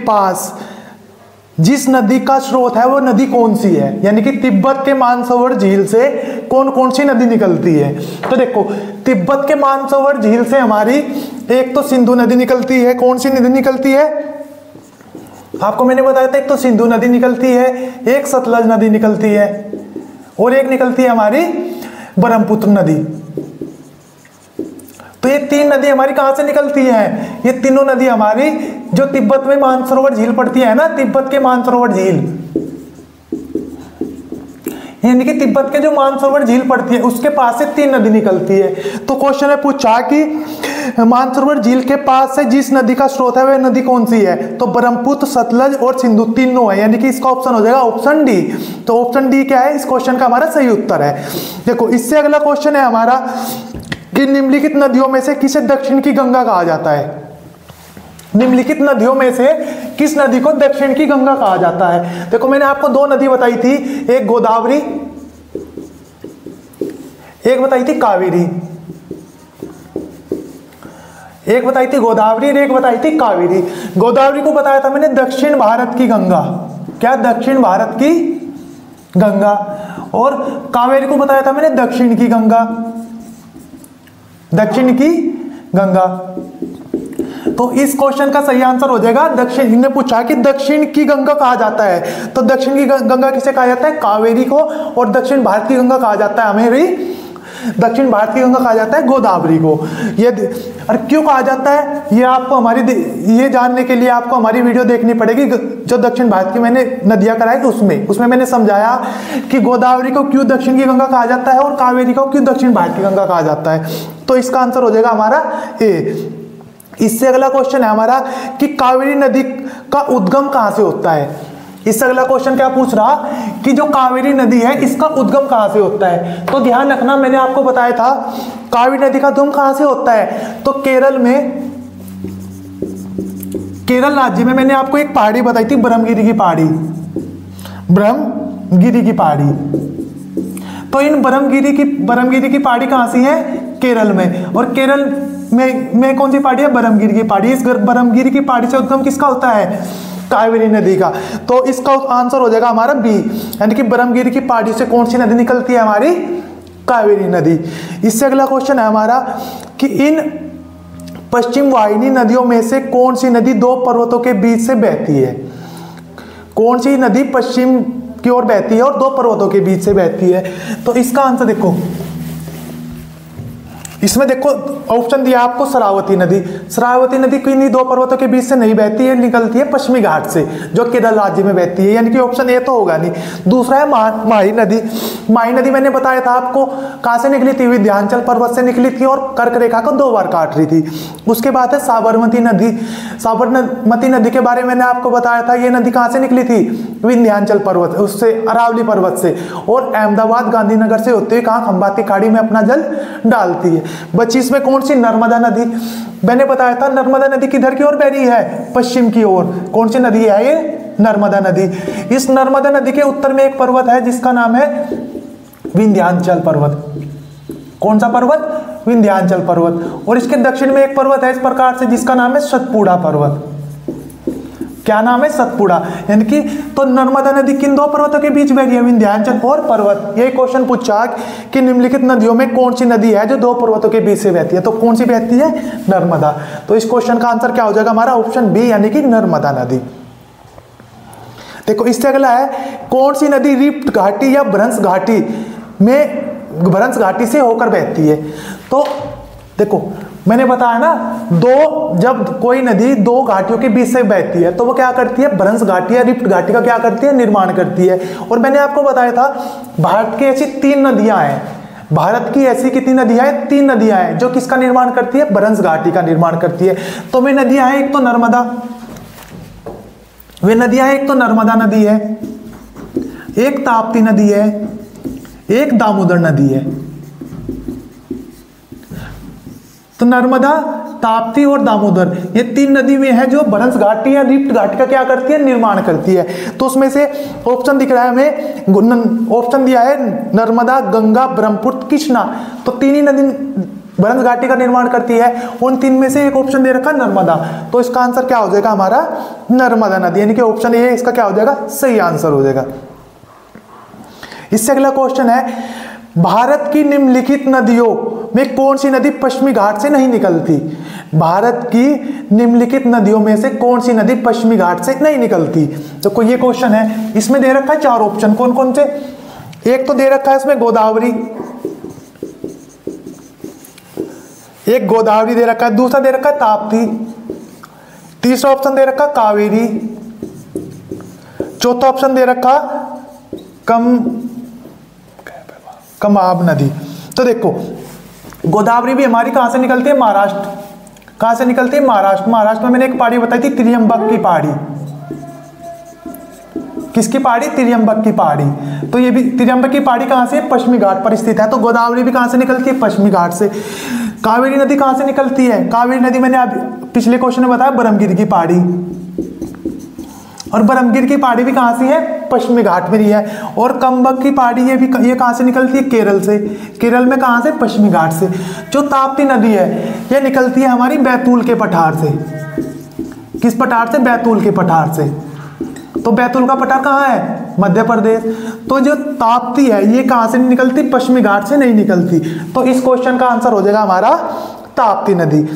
पास जिस नदी का स्रोत है वो नदी कौन सी है, यानी कि तिब्बत के मानसरोवर झील से कौन कौन सी नदी निकलती है। तो देखो तिब्बत के मानसरोवर झील से हमारी एक तो सिंधु नदी निकलती है। कौन सी नदी निकलती है, आपको मैंने बताया था, एक तो सिंधु नदी निकलती है, एक सतलज नदी निकलती है और एक निकलती है हमारी ब्रह्मपुत्र नदी। तो ये तीन नदी हमारी कहां से निकलती हैं, ये तीनों नदी हमारी जो तिब्बत में मानसरोवर झील पड़ती है ना, तिब्बत के मानसरोवर झील, यानी कि तिब्बत के जो मानसरोवर झील पड़ती है उसके पास से तीन नदी निकलती है। तो क्वेश्चन में पूछा कि मानसरोवर झील के पास से जिस नदी का स्रोत है वह नदी कौन सी है, तो ब्रह्मपुत्र, सतलज और सिंधु तीनों है, यानी कि इसका ऑप्शन हो जाएगा ऑप्शन डी। तो ऑप्शन डी क्या है, इस क्वेश्चन का हमारा सही उत्तर है। देखो इससे अगला क्वेश्चन है हमारा कि निम्नलिखित नदियों में से किसे दक्षिण की गंगा कहा जाता है। निम्नलिखित नदियों में से किस नदी को दक्षिण की गंगा कहा जाता है। देखो मैंने आपको दो नदी बताई थी, एक गोदावरी, एक बताई थी कावेरी। एक बताई थी गोदावरी और एक बताई थी कावेरी। गोदावरी को बताया था मैंने दक्षिण भारत की गंगा, क्या दक्षिण भारत की गंगा, और कावेरी को बताया था मैंने दक्षिण की गंगा, दक्षिण की गंगा। तो इस क्वेश्चन का सही आंसर हो जाएगा दक्षिण। इन्होंने पूछा कि दक्षिण की गंगा कहा जाता है, तो दक्षिण की गंगा किसे कहा जाता है, कावेरी को, और दक्षिण भारत की गंगा कहा जाता है हमारी, दक्षिण भारत की गंगा कहा जाता है गोदावरी को। ये और क्यों कहा जाता है ये आपको ये जानने के लिए आपको हमारी वीडियो देखनी पड़ेगी जो दक्षिण भारत की मैंने नदियां कराई उसमें मैंने समझाया कि गोदावरी को क्यों दक्षिण की गंगा कहा जाता है और कावेरी को क्यों दक्षिण भारत की गंगा कहा जाता है। तो इसका आंसर हो जाएगा हमारा ए। इससे अगला क्वेश्चन है हमारा कि कावेरी नदी का उद्गम कहां से होता है। इससे अगला क्वेश्चन क्या पूछ रहा कि जो कावेरी नदी है इसका उद्गम कहां से होता है। तो ध्यान रखना मैंने आपको बताया था कावेरी नदी का उद्गम कहां से होता है, तो केरल राज्य में मैंने आपको एक पहाड़ी बताई थी, ब्रह्मगिरी की पहाड़ी, ब्रह्मगिरी की पहाड़ी। तो इन ब्रह्मगिरी की पहाड़ी कहां से है, केरल में, और केरल में कौन सी पहाड़ी है, ब्रह्मगिरी की पहाड़ी। इस ब्रह्मगिरी की पहाड़ी से उद्गम किसका होता है, कावेरी नदी का। तो इसका आंसर हो जाएगा हमारा बी, यानी कि ब्रह्मगिरी की पहाड़ी से कौन सी नदी निकलती है, हमारी कावेरी नदी। इससे अगला क्वेश्चन है हमारा कि इन पश्चिम वाहिनी नदियों में से कौन सी नदी दो पर्वतों के बीच से बहती है। कौन सी नदी पश्चिम की ओर बहती है और दो पर्वतों के बीच से बहती है। तो इसका आंसर देखो, इसमें देखो ऑप्शन दिया आपको शरावती नदी। शरावती नदी किन्हीं दो पर्वतों के बीच से नहीं बहती है, निकलती है पश्चिमी घाट से जो केरल राज्य में बहती है, यानी कि ऑप्शन ए तो होगा नहीं। दूसरा है माही नदी। माही नदी मैंने बताया था आपको कहां से निकली थी, विंध्याचल पर्वत से निकली थी और कर्क रेखा को 2 बार काट रही थी। उसके बाद है साबरमती नदी। साबरमती नदी के बारे में मैंने आपको बताया था, ये नदी कहां से निकली थी, विंध्याचल पर्वत, उससे अरावली पर्वत से, और अहमदाबाद गांधीनगर से होते हुए कहां, खंबाती खाड़ी में अपना जल डालती है। बची इसमें कौन सी, नर्मदा नदी। मैंने बताया था नर्मदा नदी किधर की ओर बह रही है, पश्चिम की ओर। कौन सी नदी है ये, नर्मदा नदी। इस नर्मदा नदी के उत्तर में एक पर्वत है जिसका नाम है विंध्याचल पर्वत। कौन सा पर्वत, विंध्याचल पर्वत। और इसके दक्षिण में एक पर्वत है इस प्रकार से जिसका नाम है सतपुड़ा पर्वत। क्या नाम है, सतपुड़ा। यानी कि तो नर्मदा नदी किन दो पर्वतों के बीच बह रही है, विंध्याचल और पर्वत। यही क्वेश्चन पूछा कि निम्नलिखित नदियों में कौन सी नदी है जो दो पर्वतों के बीच से बहती है। तो कौन सी बहती है, नर्मदा। तो इस क्वेश्चन का आंसर क्या हो जाएगा हमारा, ऑप्शन बी, यानी कि नर्मदा नदी। देखो इससे अगला है कौन सी नदी रिफ्ट घाटी या भ्रंश घाटी से होकर बहती है। तो देखो मैंने बताया ना, जब कोई नदी दो घाटियों के बीच से बहती है तो वो क्या करती है, भ्रंश घाटी या रिफ्ट घाटी का क्या करती है, निर्माण करती है। और मैंने आपको बताया था भारत की ऐसी 3 नदियां हैं, भारत की ऐसी कितनी नदियां हैं, 3 नदियां हैं जो किसका निर्माण करती है, भ्रंश घाटी का निर्माण करती है। तो वे नदियां हैं, एक तो नर्मदा नदी है, एक ताप्ती नदी है, एक दामोदर नदी है। तो नर्मदा, ताप्ती और दामोदर, ये 3 नदी में है जो भ्रंश घाटी या रिफ्ट घाटी का क्या करती है, निर्माण करती है। तो उसमें से ऑप्शन दिख रहा है हमें, ऑप्शन दिया है नर्मदा, गंगा, ब्रह्मपुत्र, कृष्णा। तो भ्रंश घाटी का निर्माण करती है। उन तीन में से एक ऑप्शन दे रखा नर्मदा, तो इसका आंसर क्या हो जाएगा हमारा नर्मदा नदी, यानी कि ऑप्शन ए इसका क्या हो जाएगा सही आंसर हो जाएगा। इससे अगला क्वेश्चन है, भारत की निम्नलिखित नदियों में कौन सी नदी पश्चिमी घाट से नहीं निकलती? भारत की निम्नलिखित नदियों में से कौन सी नदी पश्चिमी घाट से नहीं निकलती? तो कोई ये क्वेश्चन है, इसमें दे रखा है चार ऑप्शन, कौन कौन से? एक तो दे रखा है इसमें गोदावरी, एक गोदावरी दे रखा है, दूसरा दे रखा है ताप्ती, तीसरा ऑप्शन दे रखा कावेरी, चौथा ऑप्शन दे रखा कमाब नदी। तो देखो गोदावरी भी हमारी कहां से निकलती है? महाराष्ट्र। कहां से निकलती है? महाराष्ट्र। महाराष्ट्र में मैंने एक पहाड़ी बताई थी, त्रियंबक की पहाड़ी। किसकी पहाड़ी? त्रियंबक की पहाड़ी। तो ये भी त्रियंबक की पहाड़ी कहां से? पश्चिमी घाट पर स्थित है। तो गोदावरी भी कहां से निकलती है? पश्चिमी घाट से। कावेरी नदी कहां से निकलती है? कावेरी नदी मैंने अब पिछले क्वेश्चन में बताया ब्रह्मगिरी की पहाड़ी, और ब्रह्मगिरी की पहाड़ी भी कहां से है? पश्चिमी घाट में ही है। और कम्बक की पहाड़ी ये कहां से निकलती है? केरल से। केरल में कहां से? पश्चिमी घाट से। जो ताप्ती नदी है ये निकलती है हमारी बैतूल के पठार से। किस पठार से? बैतूल के पठार से। तो बैतूल का पठार कहाँ है? मध्य प्रदेश। तो जो ताप्ती है ये कहां से निकलती? पश्चिमी घाट से नहीं निकलती। तो इस क्वेश्चन का आंसर हो जाएगा हमारा ताप्ती नदी।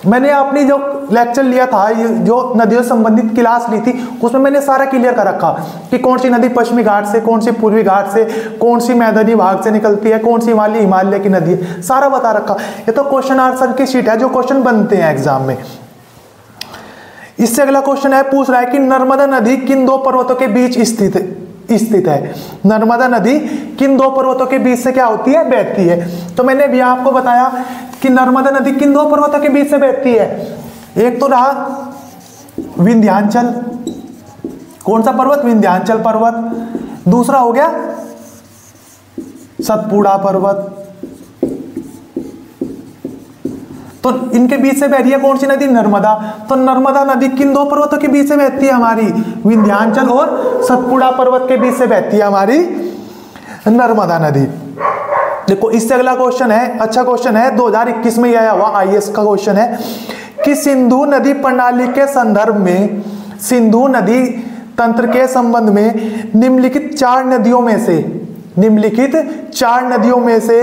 मैंने अपनी जो लेक्चर लिया था, जो नदियों से संबंधित क्लास ली थी, उसमें मैंने सारा क्लियर कर रखा कि कौन सी नदी पश्चिमी घाट से, कौन सी पूर्वी घाट से, कौन सी मैदानी भाग से निकलती है, कौन सी हिमालय की नदी है, सारा बता रखा। ये तो क्वेश्चन आंसर की शीट है जो क्वेश्चन बनते हैं एग्जाम में। इससे अगला क्वेश्चन है, पूछ रहा है कि नर्मदा नदी किन दो पर्वतों के बीच स्थित है? नर्मदा नदी किन दो पर्वतों के बीच से क्या होती है? बहती है। तो मैंने भी आपको बताया कि नर्मदा नदी किन दो पर्वतों के बीच से बहती है? एक तो रहा विंध्याचल, कौन सा पर्वत? विंध्याचल पर्वत। दूसरा हो गया सतपुड़ा पर्वत। तो इनके बीच से बह रही है कौन सी नदी? नर्मदा। तो नर्मदा नदी किन दो पर्वतों के बीच से बहती है? हमारी विंध्याचल और सतपुड़ा पर्वत के बीच से बहती है हमारी नर्मदा नदी। देखो इससे अगला क्वेश्चन है, अच्छा क्वेश्चन है, 2021 में आया हुआ आईएएस का क्वेश्चन है कि सिंधु नदी प्रणाली के संदर्भ में, सिंधु नदी तंत्र के संबंध में निम्नलिखित चार नदियों में से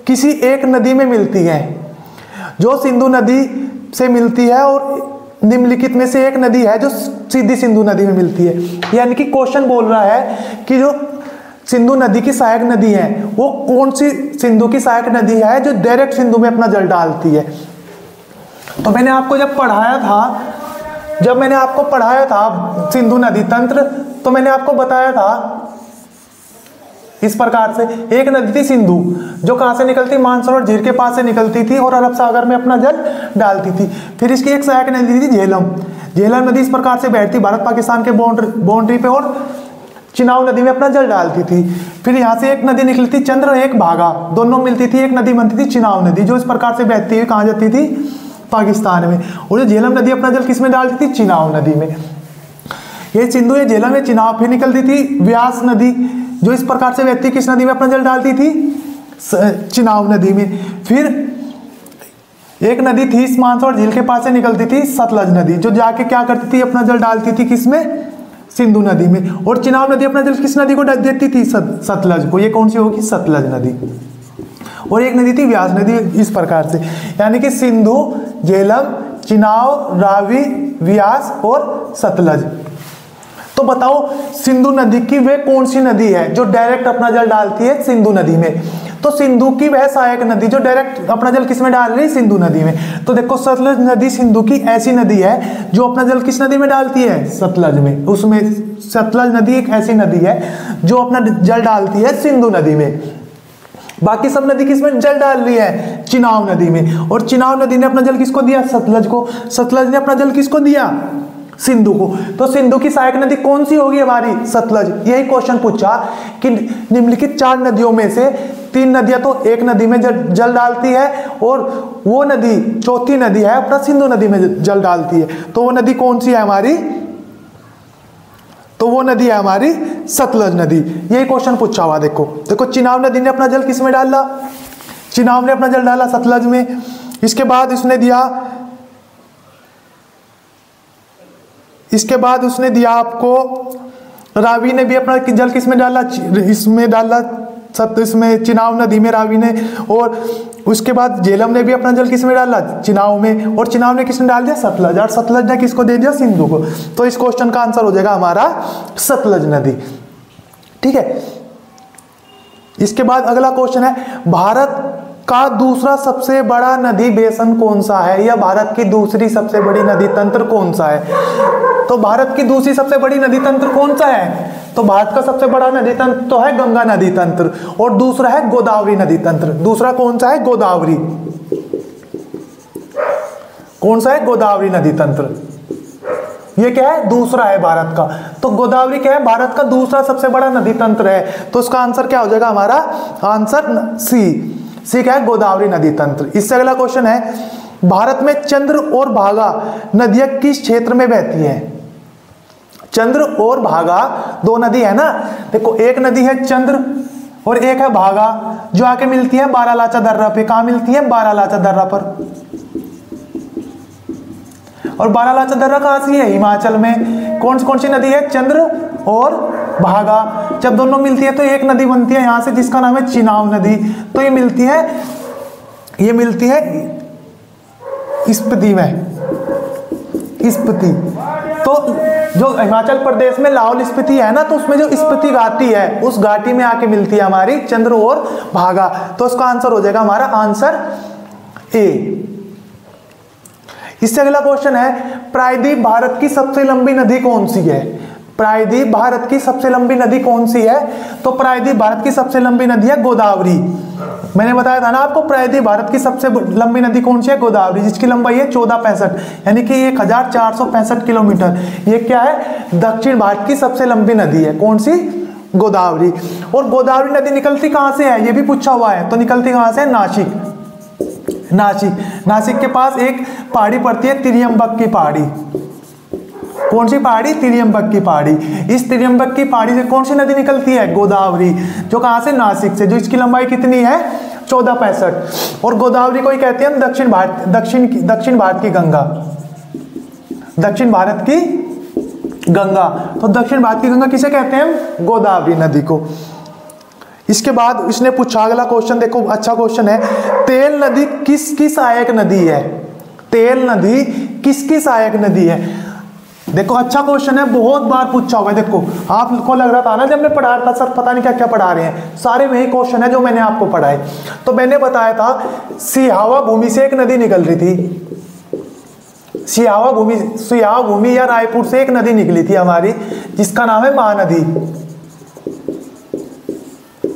किसी एक नदी में मिलती है। जो सिंधु नदी से मिलती है और निम्नलिखित में से एक नदी है जो सीधी सिंधु नदी में मिलती है। यानी कि क्वेश्चन बोल रहा है कि जो सिंधु नदी की सहायक नदी है वो कौन सी सिंधु की सहायक नदी है जो डायरेक्ट सिंधु में अपना जल डालती है। तो मैंने आपको जब मैंने आपको पढ़ाया था सिंधु नदी तंत्र, तो मैंने आपको बताया था इस प्रकार से, एक नदी थी सिंधु जो कहां से निकलती? मानसरोवर झील के पास से निकलती थी और अरब सागर में अपना जल डालती थी। फिर इसकी एक सहायक नदी थी झेलम। झेलम नदी इस प्रकार से बहती भारत पाकिस्तान के बाउंड्री पे और चिनाव नदी में अपना जल डालती थी। फिर यहाँ से एक नदी निकलती थी चंद्र और एक भागा, दोनों मिलती थी, एक नदी बनती थी चिनाव नदी, जो इस प्रकार से बहती हुई कहाँ जाती थी? पाकिस्तान में। और जो झेलम नदी अपना जल किस में डालती थी? चिनाव नदी में। ये सिंधु, ये झेलम, ये चिनाव। फिर निकलती थी व्यास नदी जो इस प्रकार से बहती किस नदी में अपना जल डालती थी? चिनाव नदी में। फिर एक नदी थी इस मानसरोवर झील के पास से निकलती थी सतलज नदी, जो जाके क्या करती थी? अपना जल डालती थी किसमें? सिंधु नदी में। और चिनाव नदी अपना जल किस नदी को देती थी? सतलज को। ये कौन सी होगी? सतलज नदी। और एक नदी थी व्यास नदी, इस प्रकार से। यानी कि सिंधु, झेलम, चिनाव, रावी, व्यास और सतलज। तो बताओ सिंधु नदी की वे कौन सी नदी है जो डायरेक्ट अपना जल डालती है सिंधु नदी में? तो सिंधु की वह सहायक नदी जो डायरेक्ट अपना जल किस में डाल रही है? सिंधु नदी में। तो देखो सतलज नदी सिंधु की ऐसी नदी है जो अपना जल किस नदी में डालती है? सतलज में। उसमें सतलज नदी एक ऐसी नदी है जो अपना जल डालती है सिंधु नदी में। बाकी सब नदी किसमें जल डाल रही है? चिनाव नदी में। और चिनाव नदी ने अपना जल किसको दिया? सतलज को। सतलज ने अपना जल किसको दिया? सिंधु को। तो सिंधु की सहायक नदी कौन सी होगी? हमारी सतलज। यही क्वेश्चन पूछा कि निम्नलिखित चार नदियों में से तीन नदियां तो एक नदी में जल डालती है और वो नदी, चौथी नदी है अपना सिंधु नदी में जल डालती है। तो वो नदी कौन सी है हमारी? तो वो नदी है हमारी सतलज नदी। यही क्वेश्चन पूछा हुआ। देखो चिनाव नदी ने अपना जल किस में डाला? चिनाब ने अपना जल डाला सतलज में। इसके बाद उसने दिया आपको, रावी ने भी अपना जल किसमें डाला, इसमें डाला इसमें चिनाब नदी में रावी ने। और उसके बाद झेलम ने भी अपना जल किसमें डाला, चिनाब में। और चिनाब ने किसने डाल दिया, सतलज। और सतलज ने किसको दे दिया, सिंधु को। तो इस क्वेश्चन का आंसर हो जाएगा हमारा सतलज नदी। ठीक है। इसके बाद अगला क्वेश्चन है, भारत का दूसरा सबसे बड़ा नदी बेसन कौन सा है, या भारत की दूसरी सबसे बड़ी नदी तंत्र कौन सा है। तो भारत की दूसरी सबसे बड़ी नदी तंत्र कौन सा है, तो भारत का सबसे बड़ा नदी तंत्र तो है गंगा नदी तंत्र, और दूसरा है गोदावरी नदी तंत्र। दूसरा कौन सा है, गोदावरी। कौन सा है, गोदावरी नदी तंत्र। ये क्या है, दूसरा है भारत का। तो गोदावरी क्या है, भारत का दूसरा सबसे बड़ा नदी तंत्र है। तो इसका आंसर क्या हो जाएगा हमारा, आंसर सी क्या है, गोदावरी नदी तंत्र। इससे अगला क्वेश्चन है, भारत में चंद्र और भागा नदियां किस क्षेत्र में बहती है। चंद्र और भागा दो नदी है ना। देखो, एक नदी है चंद्र और एक है भागा, जो आके मिलती है बारालाचा दर्रा पे। कहां मिलती है, बारालाचा दर्रा पर। और बारालाचा दर्रा कहां से है, हिमाचल में। कौन सी नदी है, चंद्र और भागा। जब दोनों मिलती है तो एक नदी बनती है यहां से, जिसका नाम है चिनाब नदी। तो ये मिलती है स्पीति में, स्पीति। तो जो हिमाचल प्रदेश में लाहौल स्पीति है ना, तो उसमें जो स्पीति घाटी है, उस घाटी में आके मिलती है हमारी चंद्र और भागा। तो उसका आंसर हो जाएगा हमारा आंसर ए। इससे अगला क्वेश्चन है, प्रायद्वीप भारत की सबसे लंबी नदी कौन सी है। प्रायद्वीप भारत की सबसे लंबी नदी कौन सी है, तो प्रायद्वीप भारत की सबसे लंबी नदी है गोदावरी। मैंने बताया था ना आपको, प्रायद्वीप भारत की सबसे लंबी नदी कौन सी है, गोदावरी, जिसकी लंबाई है 1465, यानी कि 1465 किलोमीटर। ये क्या है, दक्षिण भारत की सबसे लंबी नदी है। कौन सी, गोदावरी। और गोदावरी नदी निकलती कहां से है, ये भी पूछा हुआ है। तो निकलती कहां से है, नासिक के पास एक पहाड़ी पड़ती है, त्रियंबक की पहाड़ी। कौन सी पहाड़ी, त्रियंबक की पहाड़ी। इस त्रियंबक की पहाड़ी से कौन सी नदी निकलती है, गोदावरी, जो कहां से, नासिक से, जो इसकी लंबाई कितनी है, 1465। और गोदावरी को ही कहते हैं हम दक्षिण भारत की गंगा, दक्षिण भारत की गंगा। तो दक्षिण भारत की गंगा किसे कहते हैं हम, गोदावरी नदी को। इसके बाद इसने पूछा अगला क्वेश्चन, देखो अच्छा क्वेश्चन है, तेल नदी किसकी सहायक नदी है। तेल नदी किसकी सहायक नदी है। देखो अच्छा क्वेश्चन है, बहुत बार पूछा हुआ है। देखो आपको लग रहा था ना जब मैं पढ़ा रहा था, सर पता नहीं क्या क्या पढ़ा रहे हैं, सारे वही क्वेश्चन है जो मैंने आपको पढ़ाए। तो मैंने बताया था, सिहावा भूमि से एक नदी निकल रही थी, सिहावा भूमि या रायपुर से एक नदी निकली थी हमारी, जिसका नाम है महानदी।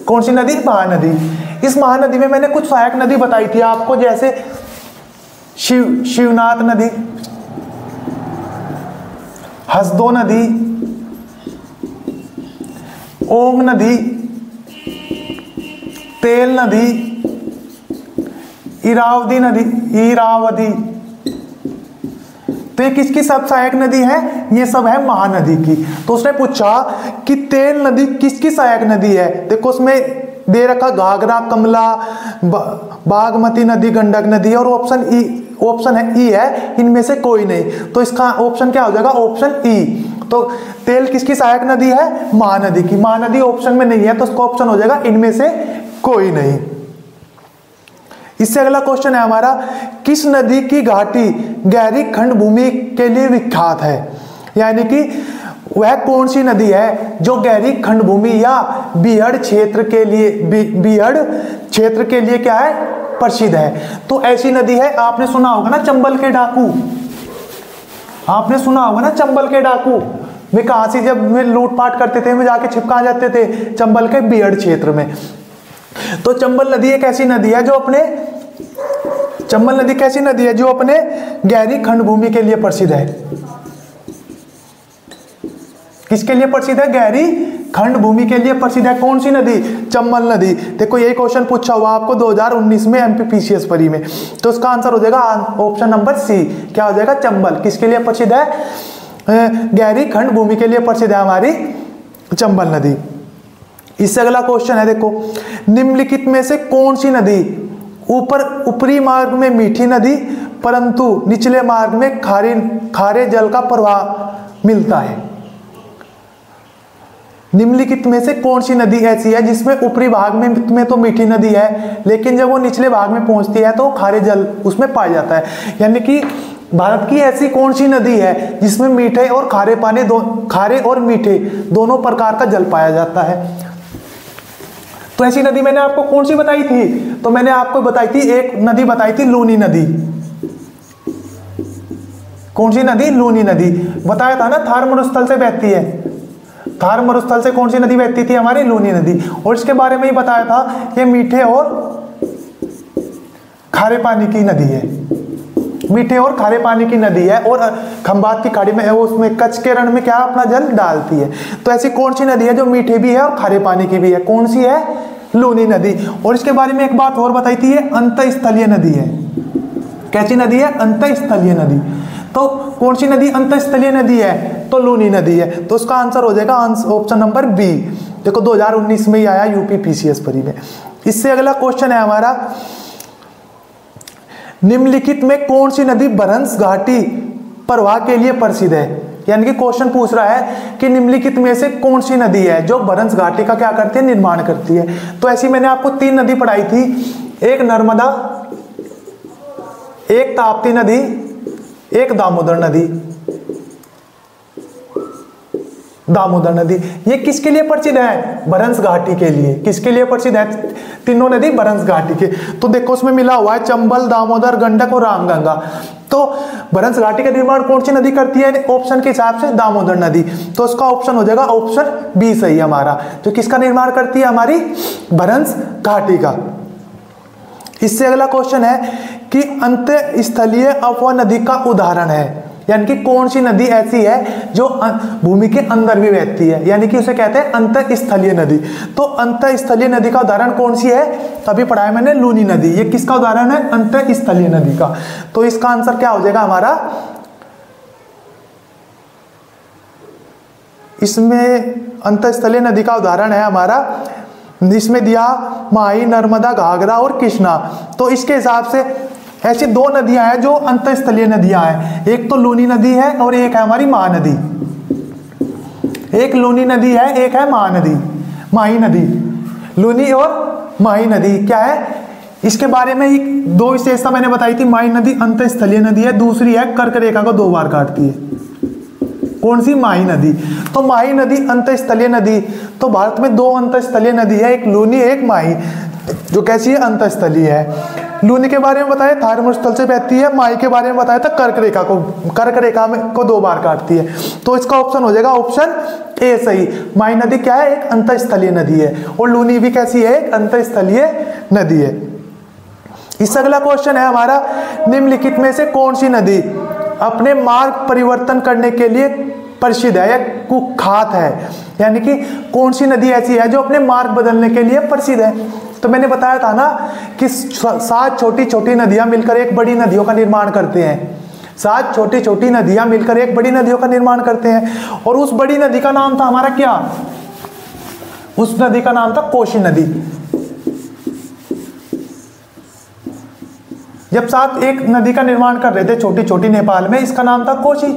कौन सी नदी, महानदी। इस महानदी में मैंने कुछ सहायक नदी बताई थी आपको, जैसे शिवनाथ नदी, हसदो नदी, ओम नदी, तेल नदी, इरावदी। तो ये किसकी सब सहायक नदी है, ये सब है महानदी की। तो उसने पूछा कि तेल नदी किसकी सहायक नदी है। देखो उसमें दे रखा घाघरा, कमला, बागमती नदी, गंडक नदी, और ऑप्शन है ई है, इनमें से कोई नहीं। तो इसका ऑप्शन क्या हो जाएगा, ऑप्शन ई। तो तेल किसकी सहायक नदी है, महानदी की। महानदी ऑप्शन में नहीं है, तो उसका ऑप्शन हो जाएगा इनमें से कोई नहीं। इससे अगला क्वेश्चन है हमारा, किस नदी की घाटी गहरी खंड भूमि के लिए विख्यात है। यानी कि वह कौन सी नदी है जो गहरी खंड भूमि या बीहड़ क्षेत्र के लिए क्या है, प्रसिद्ध है। तो ऐसी नदी है, आपने सुना होगा ना चंबल के डाकू, आपने सुना होगा ना चंबल के डाकू। वे कहां से जब वे लूटपाट करते थे, वे जाके छिपका जाते थे चंबल के बीहड़ क्षेत्र में। तो चंबल नदी एक ऐसी नदी है जो अपने गहरी खंड भूमि के लिए प्रसिद्ध है। किसके लिए प्रसिद्ध है, गहरी खंड भूमि के लिए प्रसिद्ध है। कौन सी नदी, चंबल नदी। देखो यही क्वेश्चन पूछा हुआ आपको 2019 में एमपीपीसीएस परी में। तो उसका आंसर हो जाएगा ऑप्शन नंबर सी। क्या हो जाएगा, चंबल। किसके लिए प्रसिद्ध है, गहरी खंड भूमि के लिए प्रसिद्ध है हमारी चंबल नदी। इससे अगला क्वेश्चन है, देखो निम्नलिखित में से कौन सी नदी ऊपरी मार्ग में मीठी नदी, परंतु निचले मार्ग में खारे जल का प्रवाह मिलता है। निम्नलिखित में से कौन सी नदी ऐसी है जिसमें ऊपरी भाग में तो मीठी नदी है, लेकिन जब वो निचले भाग में पहुंचती है तो खारे जल उसमें पाया जाता है। यानी कि भारत की ऐसी कौन सी नदी है जिसमें मीठे और खारे पानी खारे और मीठे दोनों प्रकार का जल पाया जाता है। तो ऐसी नदी मैंने आपको कौन सी बताई थी? तो मैंने आपको बताई थी, एक नदी बताई थी लूनी नदी। कौन सी नदी? लूनी नदी। बताया था ना, थार मरुस्थल से बहती है। थार मरुस्थल से कौन सी नदी बहती थी? हमारी लूनी नदी। और इसके बारे में ही बताया था कि मीठे और खारे पानी की नदी है, मीठे और खारे पानी की नदी है, और खंबात की खाड़ी में है, वो उसमें कच्छ के रण में क्या अपना जल डालती है। तो ऐसी कौन सी नदी है जो मीठे भी है और खारे पानी की भी है? कौन सी है? लूनी नदी। और इसके बारे में एक बात और बताई थी, ये अंतःस्थलीय नदी है। कैसी नदी है? अंतःस्थलीय नदी। तो कौन सी नदी अंतःस्थलीय नदी है? तो लूनी नदी है। तो उसका आंसर हो जाएगा ऑप्शन नंबर बी। देखो 2019 में ही आया यूपी पीसीएस परी में। इससे अगला क्वेश्चन है हमारा, निम्नलिखित में कौन सी नदी भ्रंश घाटी प्रवाह के लिए प्रसिद्ध है? यानी कि क्वेश्चन पूछ रहा है कि निम्नलिखित में से कौन सी नदी है जो भ्रंश घाटी का क्या करती है? निर्माण करती है। तो ऐसी मैंने आपको 3 नदी पढ़ाई थी, एक नर्मदा, एक ताप्ती नदी, एक दामोदर नदी। दामोदर नदी ये किसके लिए प्रसिद्ध है? भ्रंश घाटी के लिए। किसके लिए प्रसिद्ध है? तीनों नदी भ्रंश घाटी के। तो देखो उसमें मिला हुआ है चंबल, दामोदर, गंडक और रामगंगा। तो भ्रंश घाटी का निर्माण कौन सी नदी करती है? ऑप्शन के हिसाब से दामोदर नदी। तो उसका ऑप्शन हो जाएगा ऑप्शन बी सही हमारा, जो किसका निर्माण करती है? हमारी भ्रंश घाटी का। इससे अगला क्वेश्चन है कि अंतःस्थलीय अपवा नदी का उदाहरण है, यानी कि कौन सी नदी ऐसी है जो भूमि के अंदर भी बहती है, यानी कि उसे कहते हैं अंतःस्थलीय नदी। तो अंतःस्थलीय नदी का उदाहरण कौन सी है? तभी पढ़ाया मैंने, लूनी नदी। ये किसका उदाहरण है? अंतःस्थलीय नदी का। तो इसका आंसर क्या हो जाएगा हमारा? इसमें अंतःस्थलीय नदी का उदाहरण है हमारा, इसमें दिया माही, नर्मदा, घाघरा और कृष्णा। तो इसके हिसाब से ऐसी 2 नदियां हैं जो अंतःस्थलीय नदियां हैं, एक तो लूनी नदी है और एक है हमारी महानदी। एक लूनी नदी है, एक है महानदी, माही नदी। लूनी और माही नदी क्या है? इसके बारे में ही 2 विशेषता मैंने बताई थी। माही नदी अंतःस्थलीय नदी है, दूसरी है कर्क रेखा को 2 बार काटती है। कौन सी? माही नदी। तो माही नदी अंतःस्थलीय नदी। तो भारत में 2 अंतःस्थलीय नदी है, एक लूनी एक माही, जो कैसी है? अंतःस्थलीय है। लूनी के बारे में बताया थार मरुस्थल से बहती है, माही के बारे में बताया था कर्क रेखा को 2 बार काटती है। तो इसका ऑप्शन हो जाएगा ऑप्शन ए सही। माही नदी क्या है? एक अंतःस्थलीय नदी है, और लूनी भी कैसी है? एक अंतःस्थलीय नदी है। इससे अगला क्वेश्चन है हमारा, निम्नलिखित में से कौन सी नदी अपने मार्ग परिवर्तन करने के लिए प्रसिद्ध है या कुख्यात है? यानी कि कौन सी नदी ऐसी है जो अपने मार्ग बदलने के लिए प्रसिद्ध है? तो मैंने बताया था ना कि 7 छोटी छोटी नदियां मिलकर एक बड़ी नदियों का निर्माण करते हैं। 7 छोटी छोटी नदियां मिलकर एक बड़ी नदियों का निर्माण करते हैं, और उस बड़ी नदी का नाम था हमारा क्या? उस नदी का नाम था कोशी नदी। जब 7 एक नदी का निर्माण कर रहे थे छोटी छोटी नेपाल में, इसका नाम था कोशी।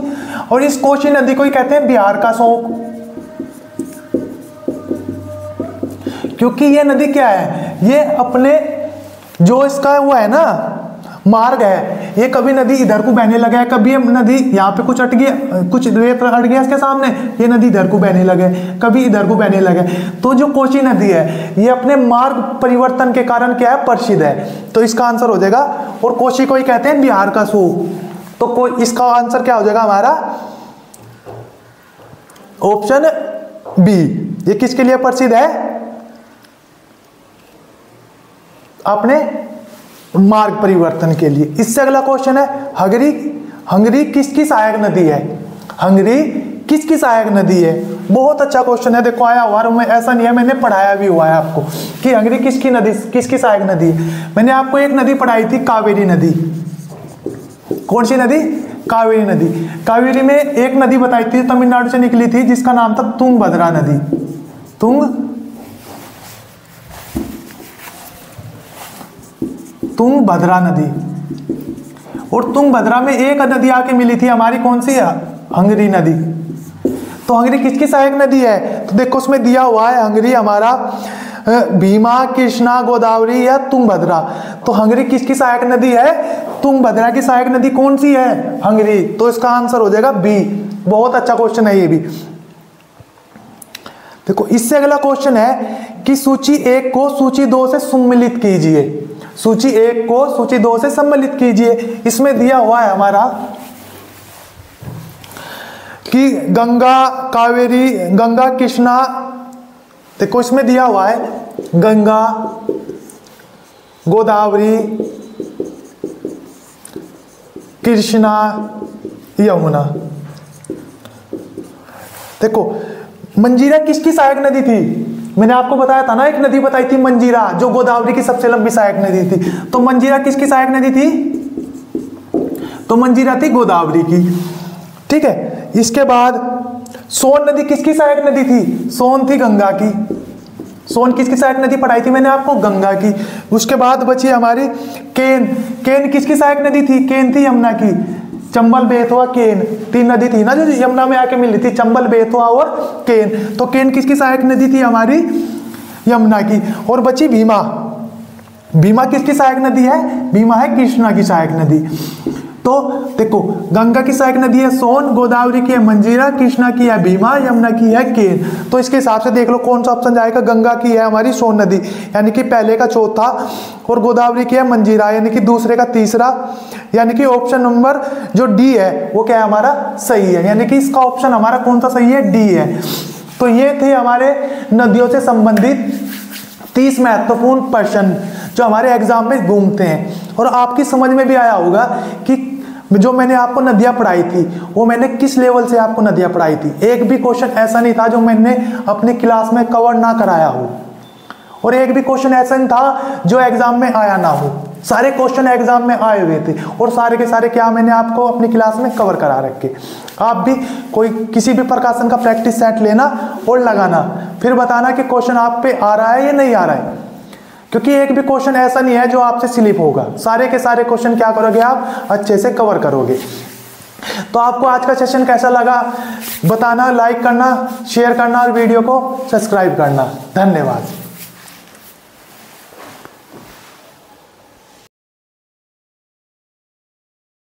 और इस कोशी नदी को ही कहते हैं बिहार का शोक, क्योंकि ये नदी क्या है? ये अपने जो इसका वो है ना मार्ग है, ये कभी नदी इधर को बहने लगा है, कभी नदी यहाँ पे कुछ अट गया, कुछ रेत अट गया इसके सामने, ये नदी इधर को बहने लगे, कभी इधर को बहने लगे। तो जो कोशी नदी है ये अपने मार्ग परिवर्तन के कारण क्या है? प्रसिद्ध है। तो इसका आंसर हो जाएगा, और कोशी को ही कहते हैं बिहार का सूप। तो इसका आंसर क्या हो जाएगा हमारा? Option B. ये किसके लिए प्रसिद्ध है? अपने मार्ग परिवर्तन के लिए। इससे अगला क्वेश्चन है, हंगरी किसकी सहायक नदी है? हंगरी किसकी सहायक नदी है? बहुत अच्छा क्वेश्चन है, देखो आया हुआ है, ऐसा नहीं है, मैंने पढ़ाया भी हुआ है आपको कि हंगरी किसकी सहायक नदी है। मैंने आपको एक नदी पढ़ाई थी, कावेरी नदी। कौन सी नदी? कावेरी नदी। कावेरी में एक नदी बताई थी तमिलनाडु से निकली थी, जिसका नाम था तुंगभद्रा नदी। तुंगभद्रा नदी। और तुंगभद्रा में एक नदी आके मिली थी हमारी, कौन सी है? हंगरी नदी। तो हंगरी किसकी सहायक नदी है? तो देखो उसमें दिया हुआ है हंगरी हमारा भीमा, कृष्णा, गोदावरी या तुंगभद्रा। तो हंगरी किसकी सहायक नदी है? तुंगभद्रा की सहायक नदी कौन सी है? हंगरी। तो इसका आंसर हो जाएगा बी। बहुत अच्छा क्वेश्चन है ये भी। देखो इससे अगला क्वेश्चन है कि सूची 1 को सूची 2 से सम्मिलित कीजिए। सूची 1 को सूची 2 से सम्मिलित कीजिए। इसमें दिया हुआ है हमारा कि गंगा, कावेरी, गंगा, कृष्णा। देखो इसमें दिया हुआ है गंगा, गोदावरी, कृष्णा, यमुना। देखो मंजीरा किसकी सहायक नदी थी? मैंने आपको बताया था ना, एक नदी बताई थी मंजीरा, जो गोदावरी की सबसे लंबी सहायक नदी थी। तो मंजीरा किसकी सहायक नदी थी? तो मंजीरा थी गोदावरी की। ठीक है। इसके बाद सोन नदी किसकी सहायक नदी थी? सोन थी गंगा की। सोन किसकी सहायक नदी पढ़ाई थी मैंने आपको? गंगा की। उसके बाद बची हमारी केन। केन किसकी सहायक नदी थी? केन थी यमुना की। चंबल, बेतवा, केन, 3 नदी थी ना जो यमुना में आके मिली थी, चंबल, बेतवा और केन। तो केन किसकी सहायक नदी थी? हमारी यमुना की। और बची भीमा। भीमा किसकी सहायक नदी है? भीमा है कृष्णा की सहायक नदी। तो देखो गंगा की सहायक नदी है सोन, गोदावरी की है मंजीरा, कृष्णा की है भीमा, यमुना की है केन। तो इसके हिसाब से देख लो कौन सा ऑप्शन जाएगा। गंगा की है हमारी सोन नदी, यानी कि पहले का चौथा, और गोदावरी की है मंजीरा, यानी कि दूसरे का तीसरा, यानी कि ऑप्शन नंबर जो डी है वो क्या है हमारा? सही है। यानी कि इसका ऑप्शन हमारा कौन सा सही है? डी है। तो ये थे हमारे नदियों से संबंधित 30 महत्वपूर्ण प्रश्न जो हमारे एग्जाम में घूमते हैं। और आपकी समझ में भी आया होगा कि जो मैंने आपको नदियां पढ़ाई थी वो मैंने किस लेवल से आपको नदियां पढ़ाई थी। एक भी क्वेश्चन ऐसा नहीं था जो मैंने अपनी क्लास में कवर ना कराया हो, और एक भी क्वेश्चन ऐसा नहीं था जो एग्जाम में आया ना हो। सारे क्वेश्चन एग्जाम में आए हुए थे, और सारे के सारे क्या मैंने आपको अपनी क्लास में कवर करा रखे। आप भी कोई किसी भी प्रकाशन का प्रैक्टिस सेट लेना और लगाना, फिर बताना कि क्वेश्चन आप पे आ रहा है या नहीं आ रहा है, क्योंकि एक भी क्वेश्चन ऐसा नहीं है जो आपसे स्लिप होगा। सारे के सारे क्वेश्चन क्या करोगे आप? अच्छे से कवर करोगे। तो आपको आज का सेशन कैसा लगा बताना, लाइक करना, शेयर करना और वीडियो को सब्सक्राइब करना। धन्यवाद।